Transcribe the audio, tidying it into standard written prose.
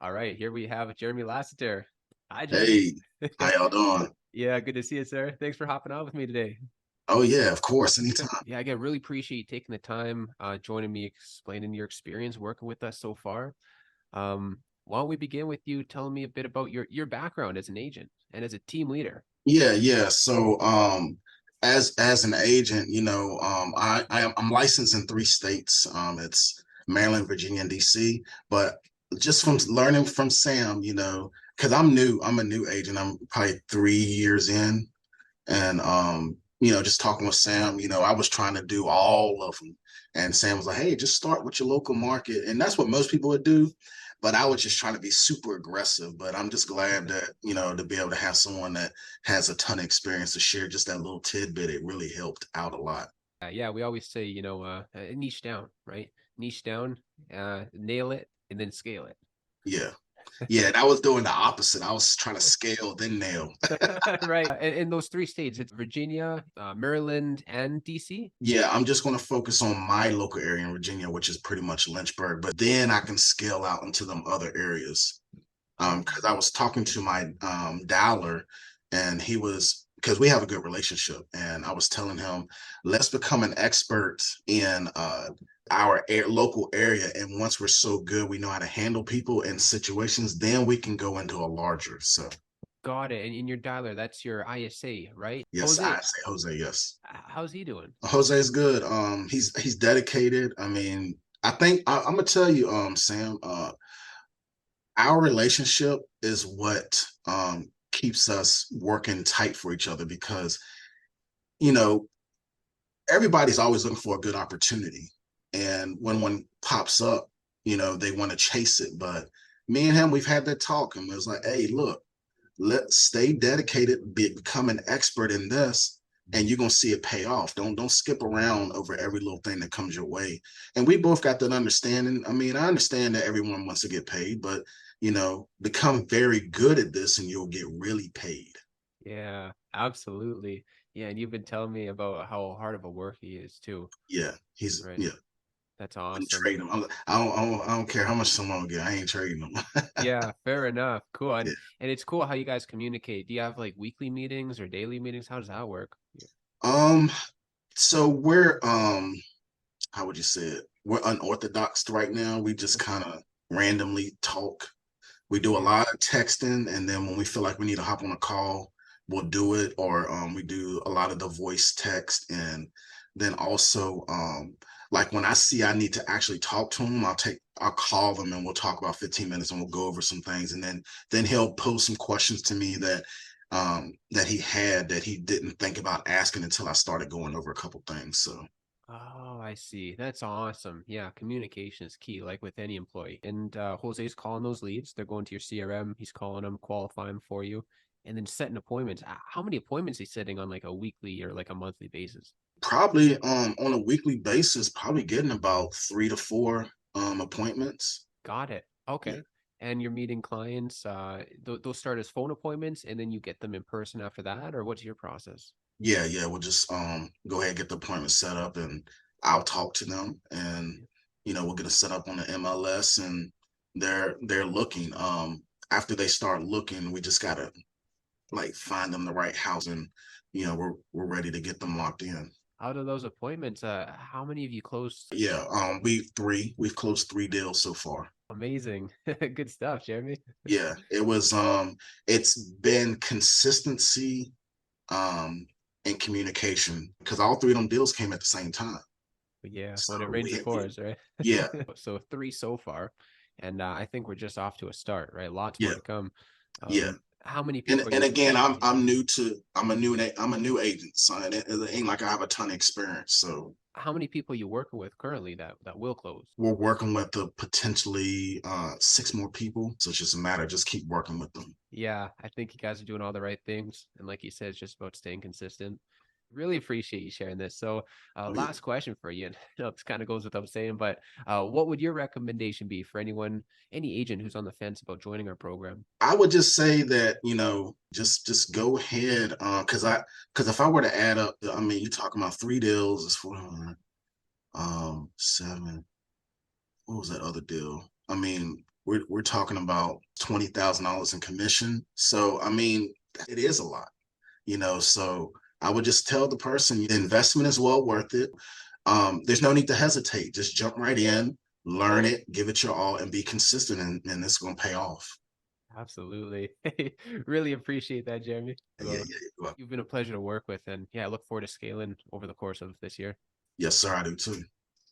All right, here we have Jeremy Lassiter. Hi, Jeremy. Hey, how y'all doing? Yeah, good to see you, sir. Thanks for hopping on with me today. Oh yeah, of course, anytime. Yeah, again, really appreciate you taking the time, joining me, explaining your experience working with us so far. Why don't we begin with you telling me a bit about your background as an agent and as a team leader? Yeah. So, as an agent, I'm licensed in three states. It's Maryland, Virginia, and DC. But just from learning from Sam, because I'm new, I'm a new agent. I'm probably 3 years in, and just talking with Sam, I was trying to do all of them, and Sam was like, "Hey, just start with your local market," and that's what most people would do. But I was just trying to be super aggressive. But I'm just glad that to be able to have someone that has a ton of experience to share just that little tidbit. It really helped out a lot. Yeah, we always say, niche down, right? Niche down, nail it, and then scale it. Yeah, yeah. And I was doing the opposite. I was trying to scale then nail. Right. In those three states, it's Virginia, Maryland, and DC. Yeah, I'm just going to focus on my local area in Virginia, which is pretty much Lynchburg, but then I can scale out into them other areas. Oh, Because I was talking to my dialer, and he was because we have a good relationship, and I was telling him, let's become an expert in our local area, and once we're so good, we know how to handle people and situations, then we can go into a larger. So got it. And in your dialer, that's your ISA, right? yes, I Jose, say Jose. Yes, how's he doing? Jose is good. He's dedicated. I mean, I think I'm gonna tell you, Sam. Our relationship is what keeps us working tight for each other because you know everybody's always looking for a good opportunity, and when one pops up, they want to chase it. But me and him, we've had that talk, and it was like, hey, look, let's stay dedicated, become an expert in this, and you're gonna see it pay off. Don't skip around over every little thing that comes your way. And we both got that understanding. I mean, I understand that everyone wants to get paid, but become very good at this, and you'll get really paid. Yeah, absolutely. Yeah, and you've been telling me about how hard of a work he is too, Yeah, he's right? yeah. That's Wouldn't awesome. trade him. I don't care how much someone will get. I ain't trading them. Yeah, fair enough. Cool. Yeah. And it's cool how you guys communicate. Do you have like weekly meetings or daily meetings? How does that work? Um. So we're how would you say it? We're unorthodox right now. We just kind of randomly talk. We do a Yeah. lot of texting, and then when we feel like we need to hop on a call, we'll do it. Or we do a lot of the voice text, and then also like when I see I need to actually talk to him, I'll call them and we'll talk about 15 minutes and we'll go over some things, and then he'll pose some questions to me that he had that he didn't think about asking until I started going over a couple things. So Oh, I see. That's awesome. Yeah, communication is key, like with any employee. And Jose's calling those leads. They're going to your CRM. He's calling them, qualifying them for you, and then setting appointments. How many appointments he's setting on like a weekly or like a monthly basis? probably on a weekly basis, probably getting about 3 to 4 appointments. Got it. Yeah. Okay. And you're meeting clients. Those start as phone appointments, and then you get them in person after that, or what's your process? Yeah. We'll just go ahead and get the appointment set up, and I'll talk to them, and we'll get it set up on the MLS, and they're looking. After they start looking, we just gotta like find them the right house, and we're ready to get them locked in. Out of those appointments, how many have you closed? Yeah, we've closed 3 deals so far. Amazing. Good stuff, Jeremy. Yeah, it's been consistency um and communication because all three of them deals came at the same time. But yeah, So when it rains, it we pours, right? yeah, So three so far, and I think we're just off to a start, right? Lots more yeah, to come. yeah. How many And people are and you? again, I'm a new agent, so it ain't like I have a ton of experience. So How many people are you working with currently that will close? we're working with the potentially 6 more people. So it's just a matter of just keep working with them. Yeah, I think you guys are doing all the right things, and like you said, it's just about staying consistent. Really appreciate you sharing this. So, Oh yeah. last question for you, and I know this kind of goes without saying, but what would your recommendation be for anyone, any agent who's on the fence about joining our program? I would just say that just go ahead because if I were to add up, I mean, you're talking about 3 deals is 400, 7. What was that other deal? I mean, we're talking about $20,000 in commission. So I mean, it is a lot, you know. So I would just tell the person the investment is well worth it. There's no need to hesitate. Just jump right in, learn it, give it your all, and be consistent, and it's going to pay off. Absolutely. Really appreciate that, Jeremy. Yeah, So yeah, well, you've been a pleasure to work with, and yeah, I look forward to scaling over the course of this year. yes, sir, I do too.